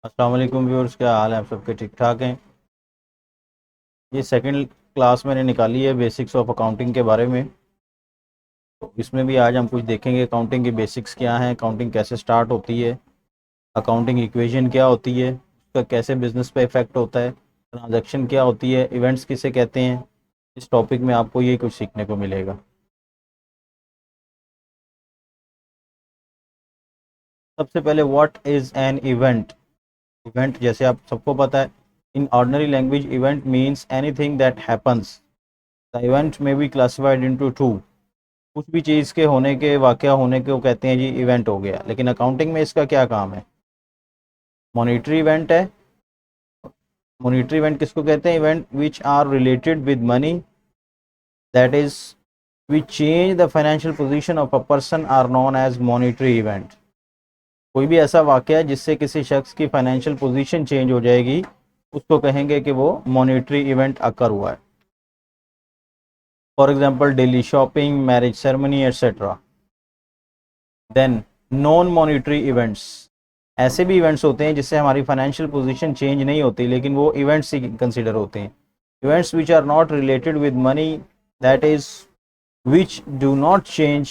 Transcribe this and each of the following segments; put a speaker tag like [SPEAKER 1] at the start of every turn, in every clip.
[SPEAKER 1] अस्सलाम वालेकुम व्यूअर्स, क्या हाल है? आप सबके ठीक ठाक हैं? ये सेकंड क्लास मैंने निकाली है बेसिक्स ऑफ अकाउंटिंग के बारे में। तो इसमें भी आज हम कुछ देखेंगे अकाउंटिंग की बेसिक्स क्या हैं, अकाउंटिंग कैसे स्टार्ट होती है, अकाउंटिंग इक्वेशन क्या होती है, उसका कैसे बिजनेस पे इफेक्ट होता है, ट्रांजैक्शन क्या होती है, इवेंट्स किसे कहते हैं। इस टॉपिक में आपको ये कुछ सीखने को मिलेगा। सबसे पहले what is an event. Event जैसे आप सबको पता है, in ordinary language event means anything that happens. The event में बी क्लासिफाइड इनटू टू। कुछ भी चीज़ के होने के, वाक़या होने को कहते हैं जी इवेंट हो गया। लेकिन अकाउंटिंग में इसका क्या काम है? मॉनिटरी इवेंट है। मॉनिटरी इवेंट किसको कहते हैं? Event which are related with money, that is which change the financial position of a person are known as monetary event. कोई भी ऐसा वाक़या जिससे किसी शख्स की फाइनेंशियल पोजीशन चेंज हो जाएगी, उसको कहेंगे कि वो मॉनिटरी इवेंट अकर हुआ है। For example daily shopping, marriage ceremony etcetera. Then non monetary events, ऐसे भी इवेंट्स होते हैं जिससे हमारी फाइनेंशियल पोजीशन चेंज नहीं होती, लेकिन वो इवेंट्स ही कंसिडर होते हैं। Events which are not related with money, that is which do not change,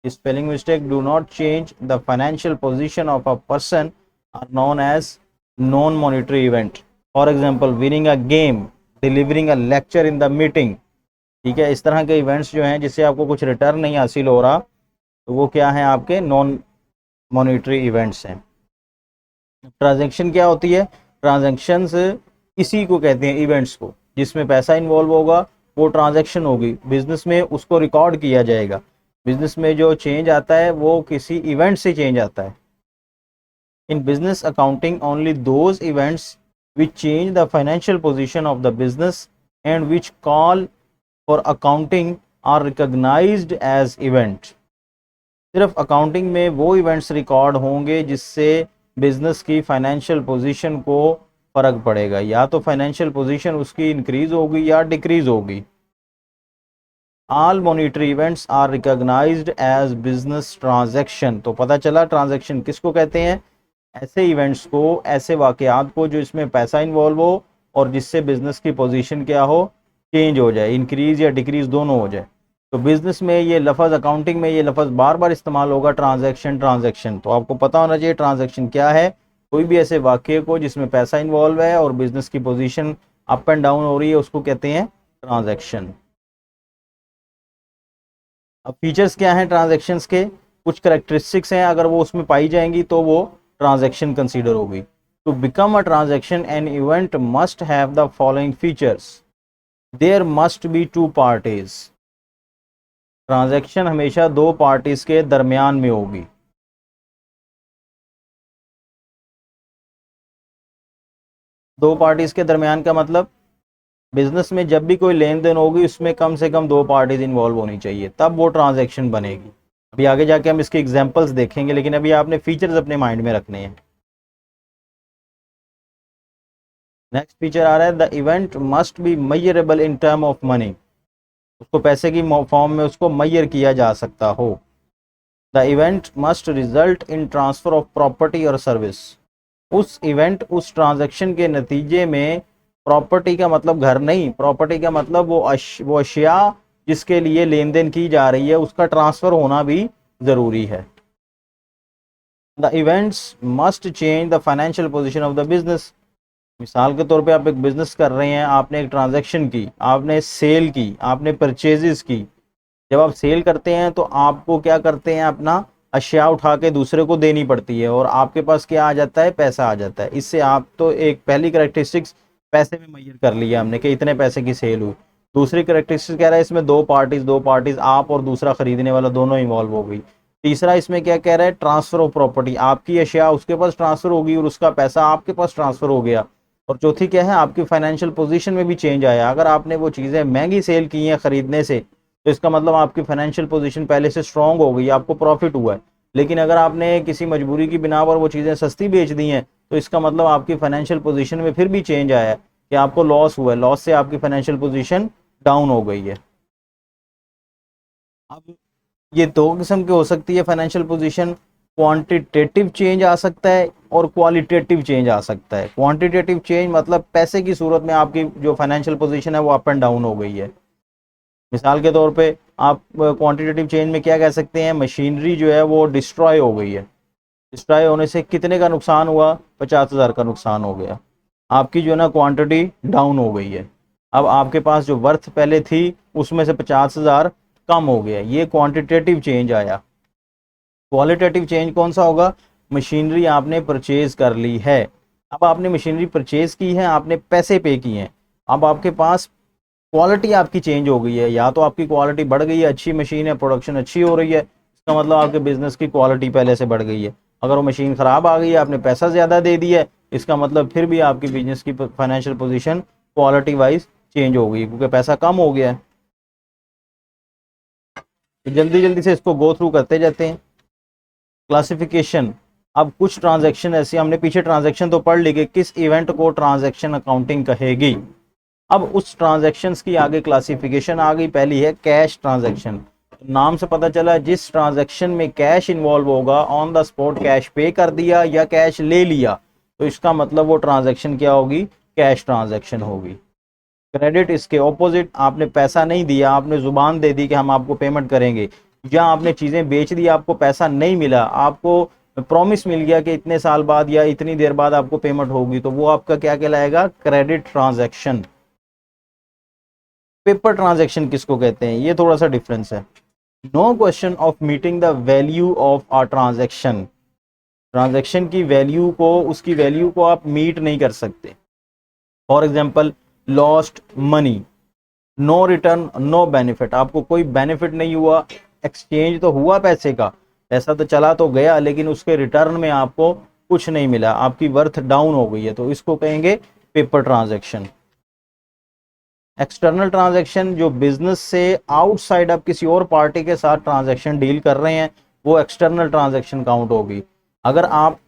[SPEAKER 1] spelling mistake, do not change the financial position of a person are known as non monetary event. For example winning a game, delivering a lecture in the meeting. ठीक है, इस तरह के events जो हैं जिससे आपको कुछ रिटर्न नहीं हासिल हो रहा, तो वो क्या है? आपके नॉन मॉनिटरी इवेंट्स हैं। ट्रांजैक्शन क्या होती है? ट्रांजैक्शंस इसी को कहते हैं, इवेंट्स को, जिसमें पैसा इन्वॉल्व होगा, वो ट्रांजैक्शन होगी। बिजनेस में उसको रिकॉर्ड किया जाएगा। बिजनेस में जो चेंज आता है वो किसी इवेंट से चेंज आता है। In business accounting only those events which change the financial position of the business and which call for accounting are recognised as event. सिर्फ अकाउंटिंग में वो इवेंट्स रिकॉर्ड होंगे जिससे बिजनेस की फाइनेंशियल पोजीशन को फर्क पड़ेगा, या तो फाइनेंशियल पोजीशन उसकी इंक्रीज होगी या डिक्रीज होगी। All monetary events are recognised as business transaction. तो पता चला ट्रांजैक्शन किसको कहते हैं? ऐसे इवेंट्स को, ऐसे वाकयात को जो इसमें पैसा इन्वॉल्व हो और जिससे बिजनेस की पोजीशन क्या हो, चेंज हो जाए, इंक्रीज या डिक्रीज दोनों हो जाए। तो बिजनेस में ये लफज, अकाउंटिंग में ये लफज बार बार इस्तेमाल होगा, ट्रांजैक्शन ट्रांजैक्शन। तो आपको पता होना चाहिए ट्रांजैक्शन क्या है। कोई भी ऐसे वाक्य को जिसमें पैसा इन्वॉल्व है और बिजनेस की पोजीशन अप एंड डाउन हो रही है, उसको कहते हैं ट्रांजैक्शन। अब फीचर्स क्या हैं ट्रांजैक्शंस के? कुछ करेक्टरिस्टिक्स हैं, अगर वो उसमें पाई जाएंगी तो वो ट्रांजैक्शन कंसीडर होगी। To become a transaction an event must have the following features. There must be two parties. Transaction हमेशा दो पार्टीज के दरमियान में होगी। दो पार्टीज के दरमियान का मतलब, बिजनेस में जब भी कोई लेन देन होगी उसमें कम से कम दो पार्टीज इन्वॉल्व होनी चाहिए, तब वो ट्रांजैक्शन बनेगी। अभी आगे जाके हम इसके एग्जांपल्स देखेंगे, लेकिन अभी आपने फीचर्स अपने माइंड में रखने हैं। नेक्स्ट फीचर आ रहा है, the event must be measurable in term of money. उसको पैसे की फॉर्म में उसको मैयर किया जा सकता हो। The event must result in transfer of property और सर्विस। उस इवेंट, उस ट्रांजैक्शन के नतीजे में, प्रॉपर्टी का मतलब घर नहीं, प्रॉपर्टी का मतलब वो अशिया जिसके लिए लेन देन की जा रही है, उसका ट्रांसफर होना भी जरूरी है। The events must change the financial position of the business. मिसाल के तौर पे आप एक बिजनेस कर रहे हैं, आपने एक ट्रांजैक्शन की, आपने सेल की, आपने परचेजेस की। जब आप सेल करते हैं तो आपको क्या करते हैं? अपना अशिया उठा के दूसरे को देनी पड़ती है और आपके पास क्या आ जाता है? पैसा आ जाता है। इससे आप तो एक पहली करेक्टरिस्टिक्स पैसे में मैयर कर लिया हमने कि इतने पैसे की सेल हुई। दूसरी करेक्टरिस्टिक्स कह रहा है इसमें दो पार्टीज आप और दूसरा खरीदने वाला दोनों इन्वॉल्व हो गई। तीसरा इसमें क्या कह रहा है? ट्रांसफर ऑफ प्रॉपर्टी, आपकी अशिया उसके पास ट्रांसफर होगी और उसका पैसा आपके पास ट्रांसफर हो गया। और चौथी क्या है? आपकी फाइनेंशियल पोजीशन में भी चेंज आया। अगर आपने वो चीज़ें महंगी सेल की हैं खरीदने से, तो इसका मतलब आपकी फाइनेंशियल पोजीशन पहले से स्ट्रांग हो गई, आपको प्रॉफिट हुआ है। लेकिन अगर आपने किसी मजबूरी की बिना पर वो चीज़ें सस्ती बेच दी हैं, तो इसका मतलब आपकी फाइनेंशियल पोजीशन में फिर भी चेंज आया है कि आपको लॉस हुआ है, लॉस से आपकी फाइनेंशियल पोजीशन डाउन हो गई है। अब ये दो किस्म की हो सकती है फाइनेंशियल पोजीशन। क्वांटिटेटिव चेंज आ सकता है और क्वालिटेटिव चेंज आ सकता है। क्वांटिटेटिव चेंज मतलब पैसे की सूरत में आपकी जो फाइनेंशियल पोजीशन है वो अप एंड डाउन हो गई है। मिसाल के तौर पे आप क्वांटिटेटिव चेंज में क्या कह सकते हैं, मशीनरी जो है वो डिस्ट्रॉय हो गई है। डिस्ट्रॉय होने से कितने का नुकसान हुआ, 50,000 का नुकसान हो गया। आपकी जो है ना क्वांटिटी डाउन हो गई है। अब आपके पास जो वर्थ पहले थी उसमें से 50,000 कम हो गया, ये क्वांटिटेटिव चेंज आया। क्वालिटेटिव चेंज कौन सा होगा, मशीनरी आपने परचेज कर ली है। अब आपने मशीनरी परचेज की है, आपने पैसे पे किए हैं, अब आपके पास क्वालिटी आपकी चेंज हो गई है। या तो आपकी क्वालिटी बढ़ गई है, अच्छी मशीन है, प्रोडक्शन अच्छी हो रही है, इसका मतलब आपके बिजनेस की क्वालिटी पहले से बढ़ गई है। अगर वो मशीन खराब आ गई है, आपने पैसा ज्यादा दे दिया है, इसका मतलब फिर भी आपकी बिजनेस की financial position quality wise change हो गई क्योंकि पैसा कम हो गया है। तो जल्दी जल्दी से इसको गो थ्रू करते जाते हैं। क्लासिफिकेशन, अब कुछ ट्रांजैक्शन ऐसी, हमने पीछे ट्रांजैक्शन तो पढ़ ली कि किस इवेंट को ट्रांजैक्शन अकाउंटिंग कहेगी। अब उस ट्रांजैक्शंस की आगे क्लासिफिकेशन आ गई। पहली है कैश ट्रांजैक्शन। नाम से पता चला जिस ट्रांजैक्शन में कैश इन्वॉल्व होगा, ऑन द स्पॉट कैश पे कर दिया या कैश ले लिया, तो इसका मतलब वो ट्रांजैक्शन क्या होगी, कैश ट्रांजैक्शन होगी। क्रेडिट इसके ऑपोजिट, आपने पैसा नहीं दिया, आपने जुबान दे दी कि हम आपको पेमेंट करेंगे, या आपने चीजें बेच दी, आपको पैसा नहीं मिला, आपको प्रॉमिस मिल गया कि इतने साल बाद या इतनी देर बाद आपको पेमेंट होगी, तो वो आपका क्या कहलाएगा, क्रेडिट ट्रांजैक्शन। पेपर ट्रांजैक्शन किसको कहते हैं, ये थोड़ा सा डिफरेंस है। No question of meeting the value of a transaction, transaction की वैल्यू को, उसकी वैल्यू को आप मीट नहीं कर सकते। For example lost money, no return no benefit, आपको कोई बेनिफिट नहीं हुआ, एक्सचेंज तो हुआ पैसे का, पैसा तो चला तो गया, लेकिन उसके रिटर्न में आपको कुछ नहीं मिला, आपकी वर्थ डाउन हो गई है, तो इसको कहेंगे पेपर ट्रांजैक्शन। एक्सटर्नल ट्रांजैक्शन, जो बिजनेस से आउटसाइड आप किसी और पार्टी के साथ ट्रांजैक्शन डील कर रहे हैं, वो एक्सटर्नल ट्रांजैक्शन काउंट होगी। अगर आप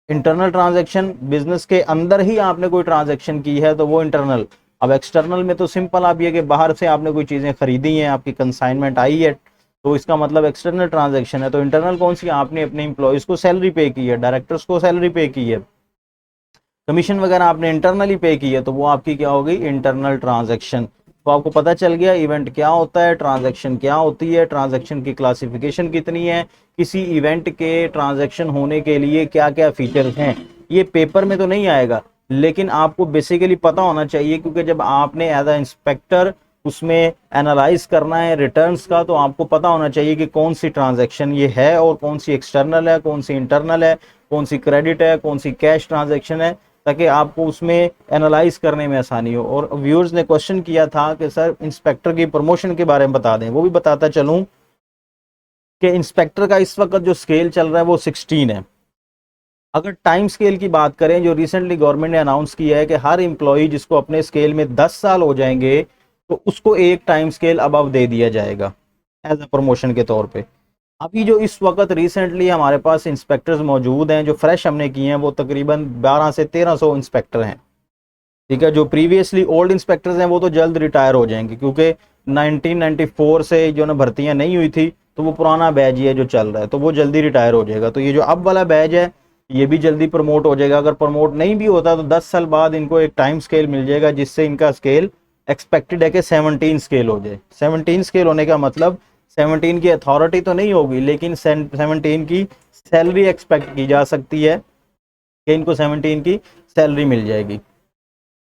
[SPEAKER 1] इंटरनल ट्रांजैक्शन, बिजनेस के अंदर ही आपने कोई ट्रांजैक्शन की है, तो वो इंटरनल। अब एक्सटर्नल में तो सिंपल आप ये कि बाहर से आपने कोई चीजें खरीदी हैं, आपकी कंसाइनमेंट आई है, तो इसका मतलब एक्सटर्नल ट्रांजैक्शन है। तो इंटरनल कौन सी, आपने अपने इंप्लॉइज को सैलरी पे की है, डायरेक्टर्स को सैलरी पे की है, कमीशन वगैरह आपने इंटरनली पे की है, तो वो आपकी क्या होगी, इंटरनल ट्रांजैक्शन। तो आपको पता चल गया इवेंट क्या होता है, ट्रांजैक्शन क्या होती है, ट्रांजैक्शन की क्लासिफिकेशन कितनी है, किसी इवेंट के ट्रांजैक्शन होने के लिए क्या क्या फीचर्स हैं। ये पेपर में तो नहीं आएगा, लेकिन आपको बेसिकली पता होना चाहिए, क्योंकि जब आपने एज अ इंस्पेक्टर उसमें एनालाइज करना है रिटर्न्स का, तो आपको पता होना चाहिए कि कौन सी ट्रांजैक्शन ये है और कौन सी एक्सटर्नल है, कौन सी इंटरनल है, कौन सी क्रेडिट है, कौन सी कैश ट्रांजैक्शन है, ताकि आपको उसमें एनालाइज करने में आसानी हो। और व्यूअर्स ने क्वेश्चन किया था कि सर इंस्पेक्टर की प्रमोशन के बारे में बता दें, वो भी बताता चलूं कि इंस्पेक्टर का इस वक्त जो स्केल चल रहा है वो 16 है। अगर टाइम स्केल की बात करें, जो रिसेंटली गवर्नमेंट ने अनाउंस किया है कि हर एम्प्लॉय जिसको अपने स्केल में 10 साल हो जाएंगे, तो उसको एक टाइम स्केल अबव दे दिया जाएगा एज ए प्रमोशन के तौर पे। अभी जो इस वक्त रिसेंटली हमारे पास इंस्पेक्टर्स मौजूद हैं, जो फ्रेश हमने किए हैं, वो तकरीबन 12 से 1300 इंस्पेक्टर हैं। ठीक है, जो प्रीवियसली ओल्ड इंस्पेक्टर्स हैं वो तो जल्द रिटायर हो जाएंगे, क्योंकि 1994 से जो ना भर्तियां नहीं हुई थी, तो वो पुराना बैच ही है जो चल रहा है, तो वो जल्दी रिटायर हो जाएगा। तो ये जो अब वाला बैच है, ये भी जल्दी प्रमोट हो जाएगा। अगर प्रमोट नहीं भी होता तो 10 साल बाद इनको एक टाइम स्केल मिल जाएगा, जिससे इनका स्केल एक्सपेक्टेड है कि 17 स्केल हो जाए। 17 स्केल होने का मतलब 17 की अथॉरिटी तो नहीं होगी, लेकिन 17 की सैलरी एक्सपेक्ट की जा सकती है कि इनको 17 की सैलरी मिल जाएगी।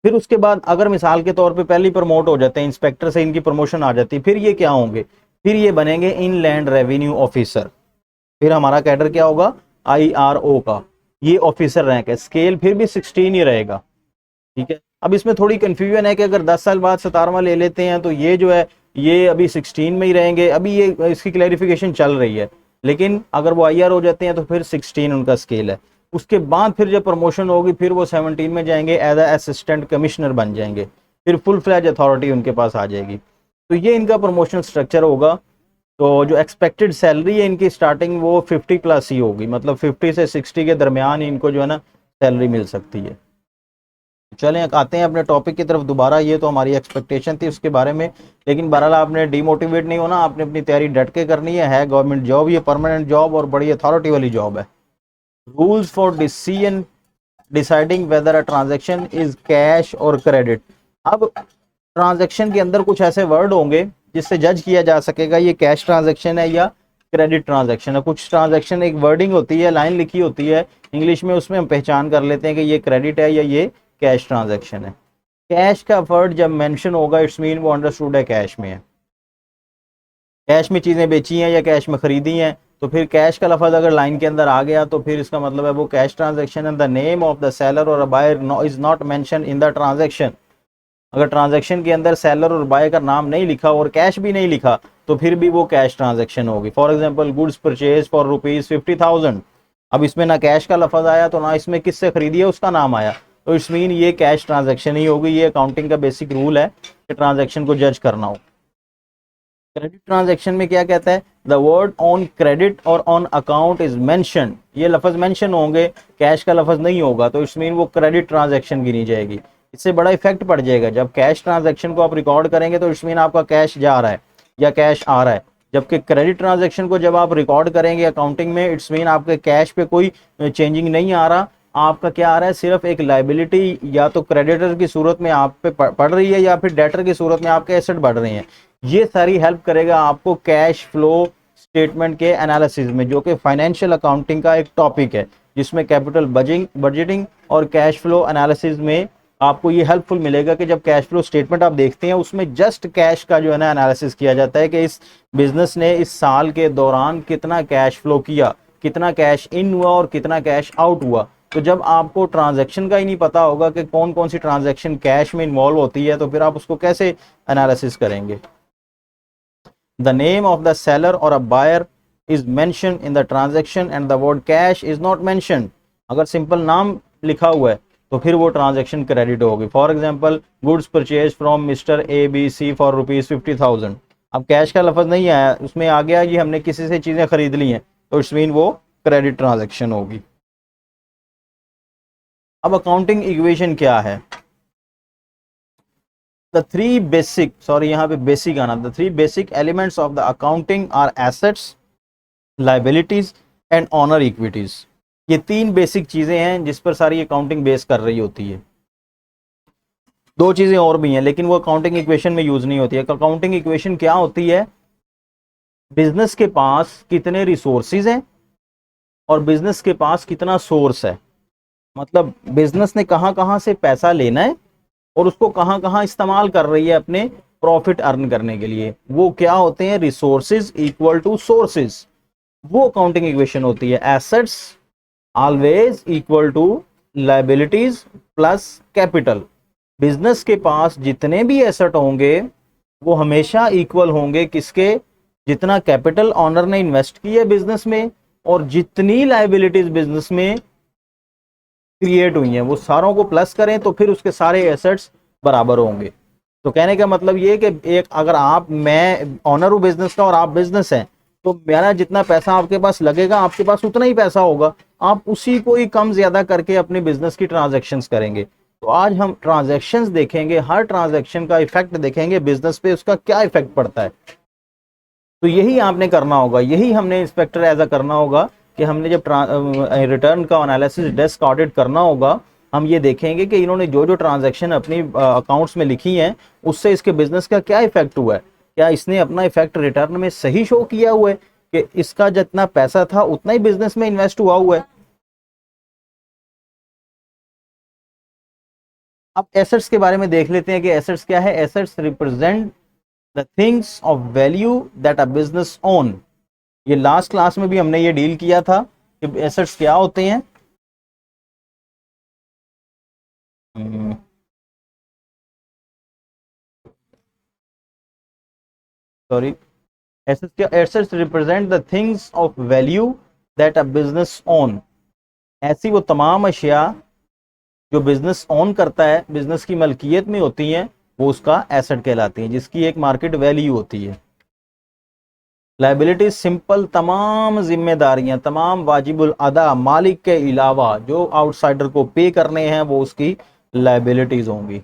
[SPEAKER 1] फिर उसके बाद अगर मिसाल के तौर पे पहले ही प्रमोट हो जाते हैं, इंस्पेक्टर से इनकी प्रमोशन आ जाती है, फिर ये क्या होंगे, फिर ये बनेंगे इनलैंड रेवेन्यू ऑफिसर। फिर हमारा कैडर क्या होगा, IRO का, ये ऑफिसर रैंक है, स्केल फिर भी 16 ही रहेगा। ठीक है, अब इसमें थोड़ी कंफ्यूजन है कि अगर 10 साल बाद 17वां ले लेते हैं, तो ये जो है ये अभी 16 में ही रहेंगे, अभी ये इसकी क्लैरिफिकेशन चल रही है। लेकिन अगर वो IR हो जाते हैं तो फिर 16 उनका स्केल है। उसके बाद फिर जब प्रमोशन होगी, फिर वो 17 में जाएंगे, एज अ असिस्टेंट कमिश्नर बन जाएंगे, फिर फुल फ्लैज अथॉरिटी उनके पास आ जाएगी। तो ये इनका प्रमोशन स्ट्रक्चर होगा। तो जो एक्सपेक्टेड सैलरी है इनकी स्टार्टिंग वो 50 प्लस ही होगी, मतलब 50 से 60 के दरमियान इनको जो है ना सैलरी मिल सकती है। चलें आते हैं अपने टॉपिक की तरफ दोबारा। ये तो हमारी एक्सपेक्टेशन थी उसके बारे में, लेकिन बहरहाल आपने डिमोटिवेट नहीं होना, आपने अपनी तैयारी डट के करनी है गवर्नमेंट जॉब, ये परमानेंट जॉब और बड़ी अथॉरिटी वाली जॉब है। Rules for deciding weather a transaction is cash और क्रेडिट। अब ट्रांजेक्शन के अंदर कुछ ऐसे वर्ड होंगे जिससे जज किया जा सकेगा ये कैश ट्रांजेक्शन है या क्रेडिट ट्रांजेक्शन है। कुछ ट्रांजेक्शन एक वर्डिंग होती है, लाइन लिखी होती है इंग्लिश में, उसमें हम पहचान कर लेते हैं कि ये क्रेडिट है या ये कैश ट्रांजेक्शन है। कैश का वर्ड जब मेंशन होगा इट्स मीन वो अंडरस्टूड है कैश में है, कैश में चीजें बेची हैं या कैश में खरीदी हैं, तो फिर कैश का लफ्ज अगर लाइन के अंदर आ गया तो फिर इसका मतलब है वो कैश ट्रांजेक्शन है। The name of the seller और buyer is not mention in the transaction. अगर ट्रांजेक्शन के अंदर सेलर और बाय का नाम नहीं लिखा और कैश भी नहीं लिखा तो फिर भी वो कैश ट्रांजेक्शन होगी। For example goods purchase for ₹50,000। अब इसमें ना कैश का लफज आया तो ना इसमें किससे खरीदी है उसका नाम आया, तो इट्स मीन ये कैश ट्रांजेक्शन ही होगी। ये अकाउंटिंग का बेसिक रूल है कि ट्रांजेक्शन को जज करना हो। क्रेडिट ट्रांजेक्शन में क्या कहता है, द वर्ड ऑन क्रेडिट और ऑन अकाउंट इज मेंशन। ये लफज मेंशन होंगे, कैश का लफज नहीं होगा, तो इट्स मीन वो क्रेडिट ट्रांजेक्शन गिनी जाएगी। इससे बड़ा इफेक्ट पड़ जाएगा, जब कैश ट्रांजेक्शन को आप रिकॉर्ड करेंगे तो इट्स मीन आपका कैश जा रहा है या कैश आ रहा है, जबकि क्रेडिट ट्रांजेक्शन को जब आप रिकॉर्ड करेंगे अकाउंटिंग में इट्स मीन आपके कैश पे कोई चेंजिंग नहीं आ रहा, आपका क्या आ रहा है, सिर्फ एक लाइबिलिटी या तो क्रेडिटर की सूरत में आप पे पड़ रही है या फिर डेटर की सूरत में आपके एसेट बढ़ रहे हैं। ये सारी हेल्प करेगा आपको कैश फ्लो स्टेटमेंट के एनालिसिस में, जो कि फाइनेंशियल अकाउंटिंग का एक टॉपिक है, जिसमें कैपिटल बजटिंग और कैश फ्लो एनालिसिस में आपको ये हेल्पफुल मिलेगा कि जब कैश फ्लो स्टेटमेंट आप देखते हैं उसमें जस्ट कैश का जो है ना एनालिसिस किया जाता है कि इस बिजनेस ने इस साल के दौरान कितना कैश फ्लो किया, कितना कैश इन हुआ और कितना कैश आउट हुआ। तो जब आपको ट्रांजैक्शन का ही नहीं पता होगा कि कौन कौन सी ट्रांजैक्शन कैश में इन्वॉल्व होती है तो फिर आप उसको कैसे एनालिसिस करेंगे। The name of the seller और a buyer is mention in the transaction and the word cash is not mention. अगर सिंपल नाम लिखा हुआ है तो फिर वो ट्रांजैक्शन क्रेडिट होगी। For example goods purchase from mister ABC for ₹50,000। अब कैश का लफज नहीं आया, उसमें आ गया कि हमने किसी से चीजें खरीद ली हैं, तो इट्स मीन वो क्रेडिट ट्रांजैक्शन होगी। अब अकाउंटिंग इक्वेशन क्या है, द थ्री बेसिक, सॉरी यहाँ पे बेसिक आना, the three basic elements of the accounting are assets, liabilities and owner equities. ये तीन बेसिक चीजें हैं जिस पर सारी अकाउंटिंग बेस कर रही होती है। दो चीजें और भी हैं लेकिन वो अकाउंटिंग इक्वेशन में यूज नहीं होती है। अकाउंटिंग इक्वेशन क्या होती है, बिजनेस के पास कितने रिसोर्सेज हैं और बिजनेस के पास कितना सोर्स है, मतलब बिजनेस ने कहां कहां से पैसा लेना है और उसको कहां कहां इस्तेमाल कर रही है अपने प्रॉफिट अर्न करने के लिए। वो क्या होते हैं, रिसोर्सेज इक्वल टू सोर्सेज, वो अकाउंटिंग इक्वेशन होती है। Assets always equal to liabilities plus capital. Business के पास जितने भी एसेट होंगे वो हमेशा इक्वल होंगे किसके, जितना कैपिटल ऑनर ने इन्वेस्ट की है बिजनेस में और जितनी लाइबिलिटीज बिजनेस में क्रिएट हुई हैं वो सारों को प्लस करें तो फिर उसके सारे एसेट्स बराबर होंगे। तो कहने का मतलब ये कि एक अगर मैं ऑनर हूं बिजनेस का और आप बिजनेस हैं तो मेरा जितना पैसा आपके पास लगेगा आपके पास उतना ही पैसा होगा, आप उसी को ही कम ज्यादा करके अपने बिजनेस की ट्रांजैक्शंस करेंगे। तो आज हम ट्रांजैक्शंस देखेंगे, हर ट्रांजैक्शन का इफेक्ट देखेंगे बिजनेस पे, उसका क्या इफेक्ट पड़ता है। तो यही आपने करना होगा, यही हमने इंस्पेक्टर एज अ करना होगा कि हमने जब रिटर्न का एनालिसिस डेस्क ऑडिट करना होगा, हम ये देखेंगे कि इन्होंने जो जो ट्रांजैक्शन अपनी अकाउंट्स में लिखी हैं उससे इसके बिजनेस का क्या इफेक्ट हुआ है, क्या इसने अपना इफेक्ट रिटर्न में सही शो किया हुआ है कि इसका जितना पैसा था उतना ही बिजनेस में इन्वेस्ट हुआ है। अब एसेट्स के बारे में देख लेते हैं कि एसेट्स क्या है। Assets represent the things of value that a business own. ये लास्ट क्लास में भी हमने ये डील किया था कि एसेट्स क्या होते हैं। सॉरी, एसेट्स क्या, assets represent the things of value that a business own. ऐसी वो तमाम अशिया जो बिजनेस ओन करता है, बिजनेस की मलकियत में होती हैं, वो उसका एसेट कहलाती हैं, जिसकी एक मार्केट वैल्यू होती है। लाइबिलिटीज सिंपल तमाम जिम्मेदारियां, तमाम वाजिबुल अदा मालिक के अलावा जो आउटसाइडर को पे करने हैं वो उसकी लाइबिलिटीज होंगी।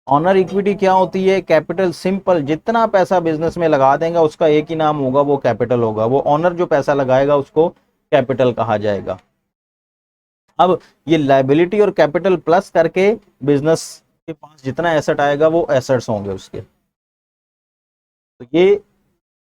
[SPEAKER 1] ऑनर इक्विटी क्या होती है, कैपिटल सिंपल, जितना पैसा बिजनेस में लगा देगा उसका एक ही नाम होगा, वो कैपिटल होगा। वो ऑनर जो पैसा लगाएगा उसको कैपिटल कहा जाएगा। अब ये लाइबिलिटी और कैपिटल प्लस करके बिजनेस के पास जितना एसेट आएगा वो एसेट्स होंगे उसके। तो ये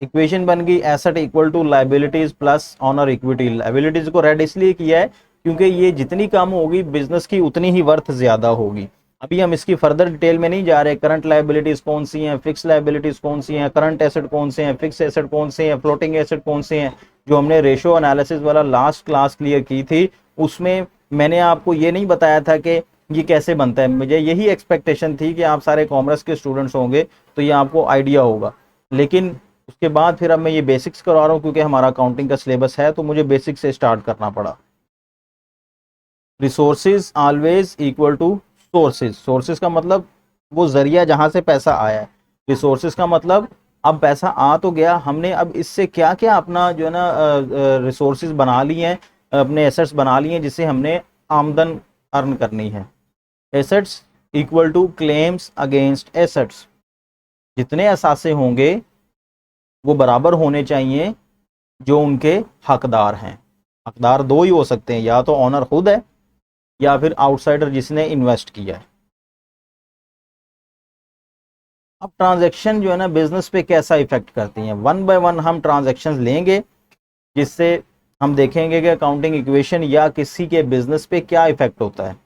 [SPEAKER 1] इक्वेशन बन गई asset equal to liabilities plus owner equity. Liabilities को रेड इसलिए किया है क्योंकि ये जितनी कम होगी बिजनेस की उतनी ही वर्थ ज्यादा होगी। अभी हम इसकी फर्दर डिटेल में नहीं जा रहे, करंट लाइबिलिटीज कौन सी हैं, फिक्स लाइबिलिटीज कौन सी हैं, करंट एसेट कौन से हैं, फिक्स एसेट कौन से हैं, फ्लोटिंग एसेट कौन से हैं। जो हमने रेशो एनालिसिस वाला लास्ट क्लास क्लियर की थी उसमें मैंने आपको ये नहीं बताया था कि ये कैसे बनता है। मुझे यही एक्सपेक्टेशन थी कि आप सारे कॉमर्स के स्टूडेंट्स होंगे तो ये आपको आइडिया होगा, लेकिन उसके बाद फिर अब मैं ये बेसिक्स करवा रहा हूँ क्योंकि हमारा अकाउंटिंग का सिलेबस है तो मुझे बेसिक से स्टार्ट करना पड़ा। Resources always equal to sources. Sources का मतलब वो जरिया जहां से पैसा आया है। रिसोर्सेज का मतलब अब पैसा आ तो गया, हमने अब इससे क्या क्या अपना जो है ना रिसोर्सेज बना लिए हैं, अपने एसेट्स बना लिए हैं जिससे हमने आमदन अर्न करनी है। Assets equal to claims against assets. जितने असासे होंगे वो बराबर होने चाहिए जो उनके हकदार हैं। हकदार दो ही हो सकते हैं, या तो ऑनर खुद है या फिर आउटसाइडर जिसने इन्वेस्ट किया है। अब ट्रांजैक्शन जो है ना बिजनेस पे कैसा इफेक्ट करती हैं, वन बाय वन हम ट्रांजैक्शंस लेंगे जिससे हम देखेंगे कि अकाउंटिंग इक्वेशन या किसी के बिजनेस पे क्या इफेक्ट होता है।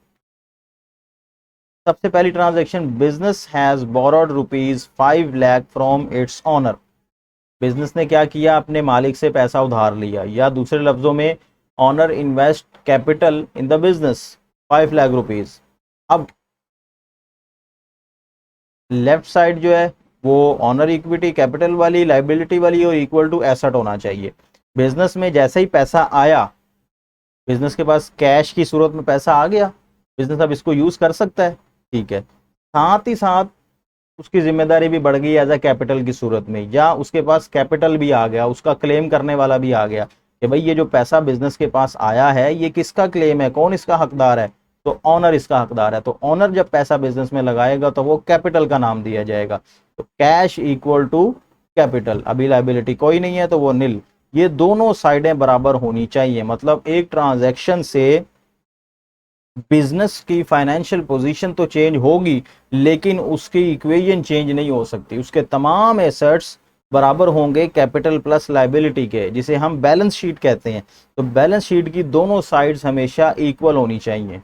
[SPEAKER 1] सबसे पहली transaction, business has borrowed ₹5 lakh from its owner. Business ने क्या किया, अपने मालिक से पैसा उधार लिया, या दूसरे लफ्जों में owner invest capital in the business ₹5 lakh. अब लेफ्ट साइड जो है वो ऑनर इक्विटी कैपिटल वाली, लाइबिलिटी वाली और इक्वल टू एसेट होना चाहिए। बिजनेस में जैसे ही पैसा आया, बिजनेस के पास कैश की सूरत में पैसा आ गया, बिजनेस अब इसको यूज कर सकता है, ठीक है। साथ ही साथ उसकी जिम्मेदारी भी बढ़ गई एज अ कैपिटल की सूरत में, या उसके पास कैपिटल भी आ गया, उसका क्लेम करने वाला भी आ गया कि भाई ये जो पैसा बिजनेस के पास आया है ये किसका क्लेम है, कौन इसका हकदार है, तो ऑनर इसका हकदार है। तो ऑनर जब पैसा बिजनेस में लगाएगा तो वो कैपिटल का नाम दिया जाएगा। तो कैश इक्वल टू कैपिटल। अभी लाइबिलिटी कोई नहीं है तो वो नील। ये दोनों साइडें बराबर होनी चाहिए, मतलब एक ट्रांजैक्शन से बिजनेस की फाइनेंशियल पोजीशन तो चेंज होगी लेकिन उसकी इक्वेशन चेंज नहीं हो सकती। उसके तमाम एसेट्स बराबर होंगे कैपिटल प्लस लाइबिलिटी के, जिसे हम बैलेंस शीट कहते हैं। तो बैलेंस शीट की दोनों साइड्स हमेशा इक्वल होनी चाहिए।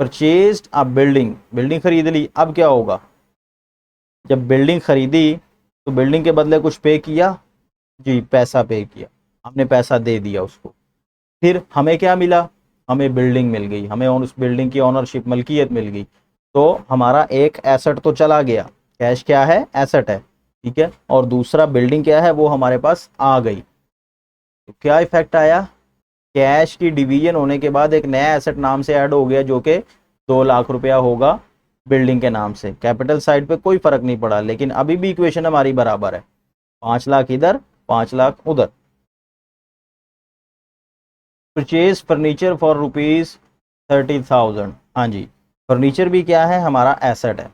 [SPEAKER 1] परचेज्ड अ बिल्डिंग, बिल्डिंग खरीद ली। अब क्या होगा, जब बिल्डिंग खरीदी तो बिल्डिंग के बदले कुछ पे किया, जी पैसा पे किया, हमने पैसा दे दिया उसको। फिर हमें क्या मिला, हमें बिल्डिंग मिल गई, हमें उस बिल्डिंग की ऑनरशिप मलकियत मिल गई। तो हमारा एक एसेट तो चला गया, कैश क्या है, एसेट है, ठीक है, और दूसरा बिल्डिंग क्या है, वो हमारे पास आ गई। तो क्या इफेक्ट आया, कैश की डिवीजन होने के बाद एक नया एसेट नाम से ऐड हो गया जो कि 2 लाख रुपया होगा बिल्डिंग के नाम से। कैपिटल साइड पे कोई फर्क नहीं पड़ा, लेकिन अभी भी इक्वेशन हमारी बराबर है, 5 लाख इधर 5 लाख उधर। Purchase furniture for ₹30,000। हाँ जी, फर्नीचर भी क्या है, हमारा एसेट है।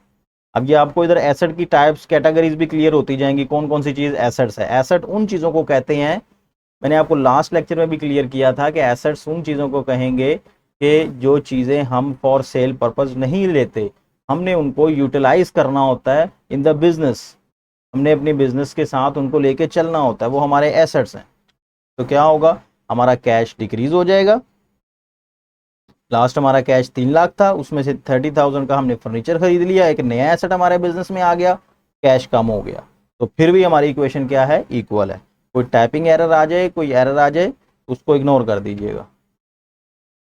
[SPEAKER 1] अब ये आपको इधर एसेट की टाइप्स कैटेगरीज भी क्लियर होती जाएंगी, कौन कौन सी चीज एसेट्स है। एसेट उन चीजों को कहते हैं, मैंने आपको लास्ट लेक्चर में भी क्लियर किया था कि एसेट्स उन चीजों को कहेंगे कि जो चीजें हम फॉर सेल पर्पज नहीं लेते, हमने उनको यूटिलाइज करना होता है इन द बिजनेस, हमने अपनी बिजनेस के साथ उनको लेके चलना होता है, वो हमारे एसेट्स हैं। तो क्या होगा, हमारा कैश डिक्रीज हो जाएगा। लास्ट हमारा कैश 3 लाख था, उसमें से 30,000 का हमने फर्नीचर खरीद लिया, एक नया एसेट हमारे बिजनेस में आ गया, कैश कम हो गया। तो फिर भी हमारी इक्वेशन क्या है, इक्वल है। कोई टाइपिंग एरर आ जाए, कोई एरर आ जाए, उसको इग्नोर कर दीजिएगा।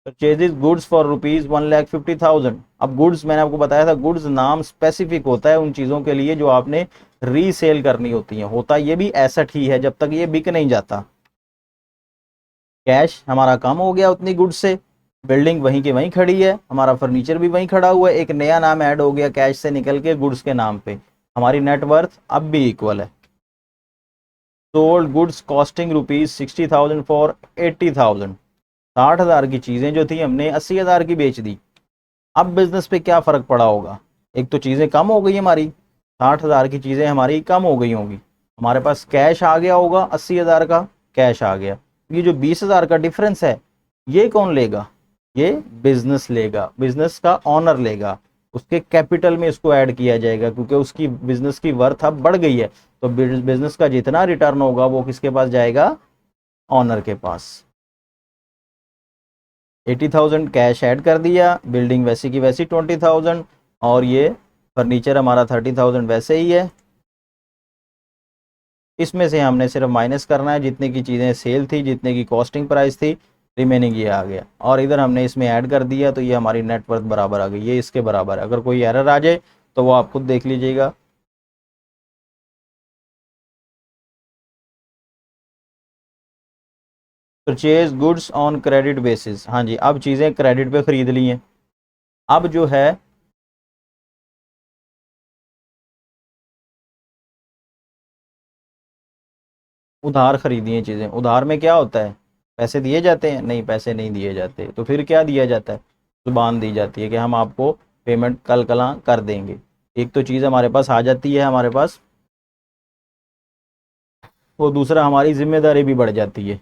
[SPEAKER 1] Purchases goods for ₹1,50,000। अब गुड्स मैंने आपको बताया था, गुड्स नाम स्पेसिफिक होता है उन चीजों के लिए जो आपने रीसेल करनी होती है, होता ये भी एसेट ही है जब तक ये बिक नहीं जाता। कैश हमारा कम हो गया उतनी गुड्स से, बिल्डिंग वहीं की वहीं खड़ी है, हमारा फर्नीचर भी वहीं खड़ा हुआ है, एक नया नाम ऐड हो गया कैश से निकल के गुड्स के नाम पे, हमारी नेटवर्थ अब भी इक्वल है। Sold goods costing ₹60,000 for 80,000। 60,000 की चीजें जो थी हमने 80,000 की बेच दी। अब बिजनेस पे क्या फर्क पड़ा होगा, एक तो चीजें कम हो गई हमारी, 60,000 की चीजें हमारी कम हो गई होंगी, हमारे पास कैश आ गया होगा, 80,000 का कैश आ गया। ये जो 20,000 का डिफरेंस है ये कौन लेगा, ये बिजनेस लेगा, बिजनेस का ऑनर लेगा, उसके कैपिटल में इसको ऐड किया जाएगा, क्योंकि उसकी बिजनेस की वर्थ अब बढ़ गई है। तो बिजनेस का जितना रिटर्न होगा वो किसके पास जाएगा, ऑनर के पास। 80,000 कैश ऐड कर दिया, बिल्डिंग वैसी की वैसी 20,000, और ये फर्नीचर हमारा 30,000 वैसे ही है। इसमें से हमने सिर्फ माइनस करना है जितने की चीज़ें सेल थी, जितने की कॉस्टिंग प्राइस थी, रिमेनिंग ये आ गया, और इधर हमने इसमें ऐड कर दिया, तो ये हमारी नेटवर्थ बराबर आ गई, ये इसके बराबर है। अगर कोई एरर आ जाए तो वो आप खुद देख लीजिएगा। Purchase goods on credit basis, हाँ जी, अब चीज़ें क्रेडिट पे ख़रीद ली हैं। अब जो है उधार खरीदी हैं चीज़ें, उधार में क्या होता है, पैसे दिए जाते हैं, नहीं पैसे नहीं दिए जाते, तो फिर क्या दिया जाता है, जुबान दी जाती है कि हम आपको पेमेंट कल कला कर देंगे। एक तो चीज़ हमारे पास आ जाती है हमारे पास, वो दूसरा हमारी जिम्मेदारी भी बढ़ जाती है।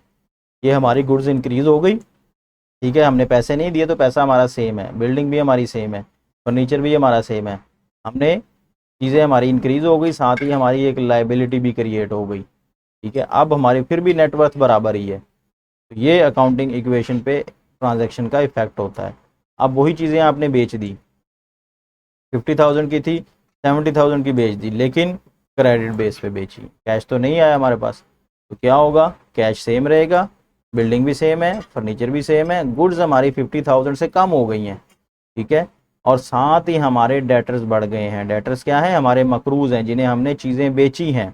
[SPEAKER 1] ये हमारी गुड्स इंक्रीज़ हो गई, ठीक है, हमने पैसे नहीं दिए तो पैसा हमारा सेम है, बिल्डिंग भी हमारी सेम है, फर्नीचर भी हमारा सेम है, हमने चीज़ें हमारी इंक्रीज़ हो गई, साथ ही हमारी एक लाइबिलिटी भी क्रिएट हो गई, ठीक है। अब हमारी फिर भी नेटवर्थ बराबर ही है। तो ये अकाउंटिंग इक्वेशन पे ट्रांजैक्शन का इफेक्ट होता है। अब वही चीज़ें आपने बेच दी, 50,000 की थी, 70,000 की बेच दी, लेकिन क्रेडिट बेस पे बेची, कैश तो नहीं आया हमारे पास, तो क्या होगा, कैश सेम रहेगा, बिल्डिंग भी सेम है, फर्नीचर भी सेम है, गुड्स हमारी 50,000 से कम हो गई हैं, ठीक है, और साथ ही हमारे डेटर्स बढ़ गए हैं। डेटर्स क्या है, हमारे मकरूज हैं, जिन्हें हमने चीज़ें बेची हैं,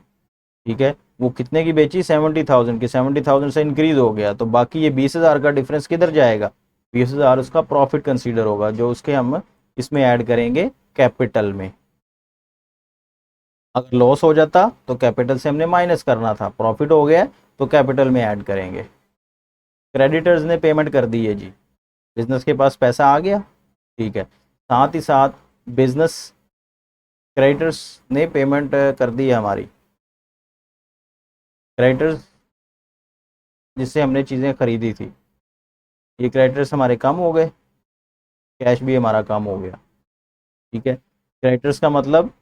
[SPEAKER 1] ठीक है, वो कितने की बेची, 70,000 की, 70,000 से इंक्रीज हो गया, तो बाकी ये 20,000 का डिफरेंस किधर जाएगा, 20,000 उसका प्रॉफिट कंसीडर होगा, जो उसके हम इसमें ऐड करेंगे कैपिटल में। अगर लॉस हो जाता तो कैपिटल से हमने माइनस करना था, प्रॉफिट हो गया तो कैपिटल में ऐड करेंगे। क्रेडिटर्स ने पेमेंट कर दी है जी, बिजनेस के पास पैसा आ गया, ठीक है, साथ ही साथ बिजनेस क्रेडिटर्स ने पेमेंट कर दी है हमारी, क्रेडिटर्स जिससे हमने चीज़ें खरीदी थी, ये क्रेडिटर्स हमारे कम हो गए, कैश भी हमारा कम हो गया, ठीक है। क्रेडिटर्स का मतलब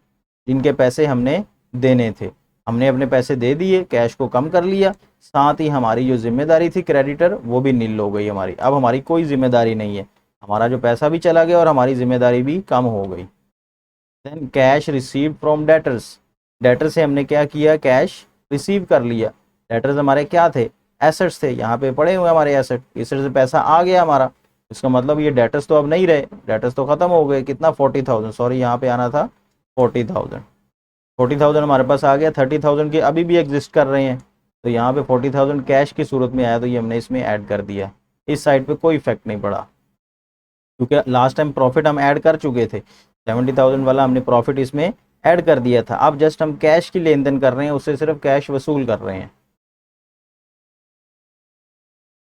[SPEAKER 1] जिनके पैसे हमने देने थे, हमने अपने पैसे दे दिए, कैश को कम कर लिया, साथ ही हमारी जो जिम्मेदारी थी क्रेडिटर वो भी नील हो गई हमारी, अब हमारी कोई जिम्मेदारी नहीं है, हमारा जो पैसा भी चला गया और हमारी जिम्मेदारी भी कम हो गई। Then cash receive from debtors, debtor से हमने क्या किया, कैश रिसीव कर लिया। डेटर्स हमारे क्या थे, एसेट्स थे, यहाँ पे पड़े हुए हमारे एसेट, एसेट से पैसा आ गया हमारा, इसका मतलब ये डेटर्स तो अब नहीं रहे, डेटर्स तो खत्म हो गए, कितना 40,000, सॉरी यहाँ पे आना था 40,000, 40,000 हमारे पास आ गया, 30,000 के अभी भी एग्जिस्ट कर रहे हैं, तो यहाँ पे 40,000 कैश की सूरत में आया, तो ये हमने इसमें ऐड कर दिया, इस साइड पे कोई इफेक्ट नहीं पड़ा, क्योंकि लास्ट टाइम प्रॉफिट हम ऐड कर चुके थे, 70,000 वाला हमने प्रॉफिट इसमें ऐड कर दिया था, अब जस्ट हम कैश की लेन देन कर रहे हैं, उससे सिर्फ कैश वसूल कर रहे हैं।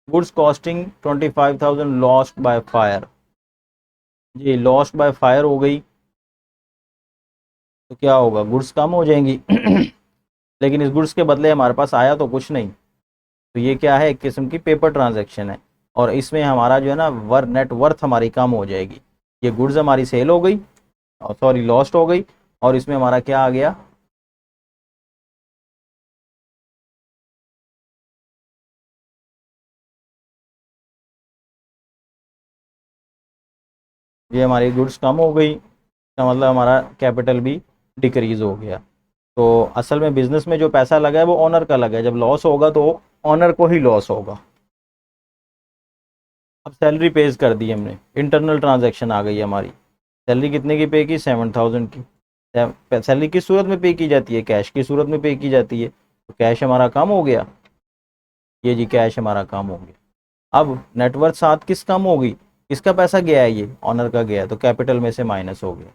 [SPEAKER 1] Goods costing 25,000 lost by fire, जी लॉस्ट बाय फायर हो गई, तो क्या होगा, गुड्स कम हो जाएंगी लेकिन इस गुड्स के बदले हमारे पास आया तो कुछ नहीं, तो ये क्या है, एक किस्म की पेपर ट्रांजैक्शन है, और इसमें हमारा जो है ना नेट वर्थ हमारी कम हो जाएगी, ये गुड्स हमारी सेल हो गई, सॉरी लॉस्ट हो गई, और इसमें हमारा क्या आ गया, ये हमारी गुड्स कम हो गई, इसका मतलब हमारा कैपिटल भी डिक्रीज हो गया। तो असल में बिजनेस में जो पैसा लगा है वो ओनर का लगा है, जब लॉस होगा तो ओनर को ही लॉस होगा। अब सैलरी पेज कर दी हमने, इंटरनल ट्रांजैक्शन आ गई हमारी, सैलरी कितने की पे की, 7,000 की, सैलरी किस सूरत में पे की जाती है, कैश की सूरत में पे की जाती है, तो कैश हमारा कम हो गया, ये जी कैश हमारा कम हो गया। अब नेटवर्थ साथ किस कम होगी, किसका पैसा गया है, ये ऑनर का गया, तो कैपिटल में से माइनस हो गया।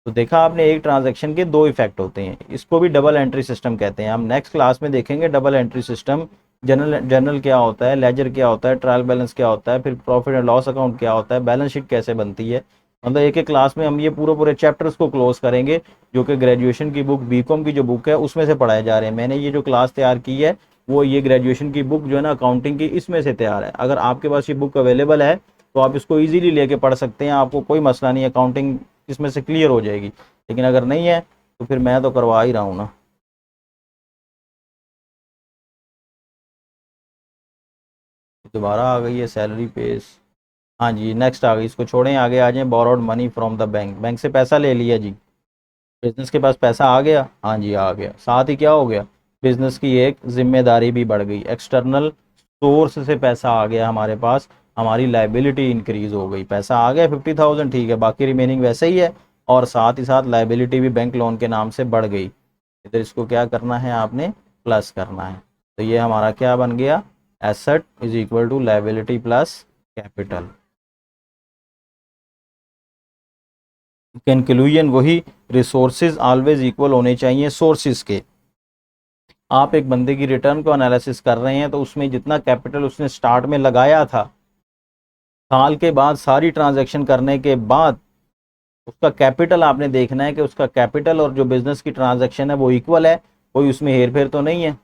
[SPEAKER 1] तो देखा आपने, एक ट्रांजैक्शन के दो इफेक्ट होते हैं, इसको भी डबल एंट्री सिस्टम कहते हैं, हम नेक्स्ट क्लास में देखेंगे डबल एंट्री सिस्टम, जनरल क्या होता है, लेजर क्या होता है, ट्रायल बैलेंस क्या होता है, फिर प्रॉफिट एंड लॉस अकाउंट क्या होता है, बैलेंस शीट कैसे बनती है, मतलब एक एक क्लास में हम ये पूरे चैप्टर्स को क्लोज करेंगे, जो कि ग्रेजुएशन की बुक बीकॉम की जो बुक है उसमें से पढ़ाए जा रहे हैं। मैंने ये जो क्लास तैयार की है वो ये ग्रेजुएशन की बुक जो है ना अकाउंटिंग की, इसमें से तैयार है। अगर आपके पास ये बुक अवेलेबल है तो आप इसको इजीली लेके पढ़ सकते हैं, आपको कोई मसला नहीं, अकाउंटिंग इसमें से क्लियर हो जाएगी। लेकिन अगर नहीं है तो फिर मैं तो करवा ही रहा हूँ ना। दोबारा आ गई है सैलरी पेज। हाँ जी नेक्स्ट आ गई, इसको छोड़ें, आगे आ जाएं। Borrowed money from the bank, bank से पैसा ले लिया जी, बिजनेस के पास पैसा आ गया, हाँ जी आ गया। साथ ही क्या हो गया, बिजनेस की एक जिम्मेदारी भी बढ़ गई, एक्सटर्नल सोर्स से पैसा आ गया हमारे पास, हमारी लाइबिलिटी इंक्रीज हो गई। पैसा आ गया 50,000 ठीक है, बाकी रिमेनिंग वैसे ही है, और साथ ही साथ लाइबिलिटी भी बैंक लोन के नाम से बढ़ गई। इधर इसको क्या करना है आपने, प्लस करना है। तो ये हमारा क्या बन गया, asset is equal to liability plus capital. Conclusion वही, रिसोर्सेज ऑलवेज इक्वल होने चाहिए सोर्सेज के। आप एक बंदे की रिटर्न को एनालिसिस कर रहे हैं तो उसमें जितना कैपिटल उसने स्टार्ट में लगाया था, साल के बाद सारी ट्रांजैक्शन करने के बाद उसका कैपिटल आपने देखना है कि उसका कैपिटल और जो बिजनेस की ट्रांजैक्शन है वो इक्वल है, कोई उसमें हेर फेर तो नहीं है।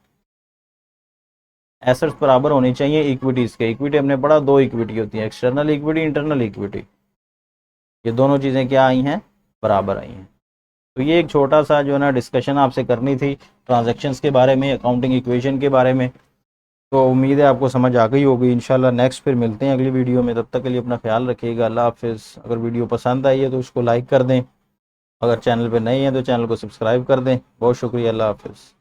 [SPEAKER 1] एसेट्स बराबर होनी चाहिए इक्विटीज के। इक्विटी हमने पढ़ा दो इक्विटी होती है, एक्सटर्नल इक्विटी, इंटरनल इक्विटी। ये दोनों चीज़ें क्या आई हैं, बराबर आई हैं। तो ये एक छोटा सा जो है ना डिस्कशन आपसे करनी थी ट्रांजैक्शंस के बारे में, अकाउंटिंग इक्वेशन के बारे में। तो उम्मीद है आपको समझ आ गई होगी। इंशाल्लाह नेक्स्ट फिर मिलते हैं अगली वीडियो में, तब तक के लिए अपना ख्याल रखिएगा। अल्लाह हाफिज़। अगर वीडियो पसंद आई है तो उसको लाइक कर दें, अगर चैनल पर नए हैं तो चैनल को सब्सक्राइब कर दें। बहुत शुक्रिया, अल्लाह हाफिज़।